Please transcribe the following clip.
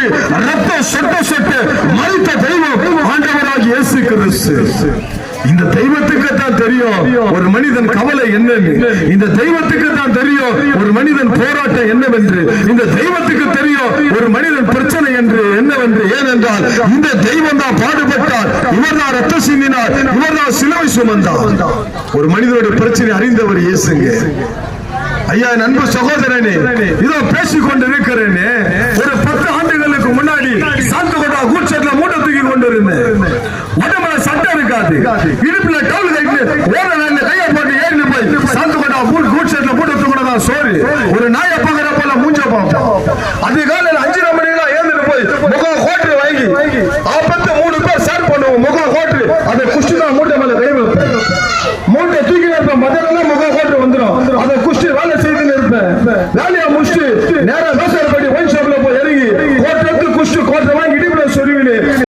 அடிபட்டு ரத்தம் சொட்ட சொட்ட மறித்த தெய்வம் ஆண்டவராகிய இயேசு கிறிஸ்து. இந்த தெய்வத்துக்கு தான் தெரியும் ஒரு மனிதன் கவலை என்னன்னு. இந்த தெய்வத்துக்கு தான் தெரியும் ஒரு மனிதன் போராட்டம் என்னவென்று. இந்த தெய்வத்துக்கு தெரியும் ஒரு மனிதன் பிரச்சனை என்று என்னவென்று. ஏனென்றால் இந்த தெய்வம் தான் பாடுபட்டார், இவர் தான் ரத்தம் சிந்தினார், இவர் தான் சிலுவை சுமந்தார். ஒரு மனிதனுடைய பிரச்சனை அறிந்தவர் இயேசுங்க. ஐயா நண்பு சகோதரனே, இதோ பேசிக் கொண்டிருக்கிறேனே, ஒரு 10 ஆண்டுகளுக்கு முன்னாடி சாந்தகோட்டா கூட்சேட்ல மூட்டை தூக்கி கொண்டிருந்தேன். உடம்புல சட்டை இருக்காது, இடுப்புல டவுல் கைட்டு கையை போட்டு ஏறி போய் சாந்தகோட்டா கூட்சேட்ல மூட்டை தூக்கினதான் சோறு. ஒரு நாயை பார்க்கிற போல மூஞ்ச பார்ப்போம். அது காலையில் 5:30 மணிக்கெல்லாம் ஏந்துட்டு போய் முகம் கோட்டு வாங்கி 3 பேர் ஷேர் பண்ணுவோம். முகம் கோட்டு அதை குஷ்டி தான் மூட்டை மேல கை வைப்பேன். மூட்டை தூக்கி இருப்பேன், மதனெல்லாம் முகம் கோட்டு வந்துடும். அதை குஷ்டி வேலை செய்துன்னு இருப்பேன். வேலையை முடிச்சுட்டு நேரம்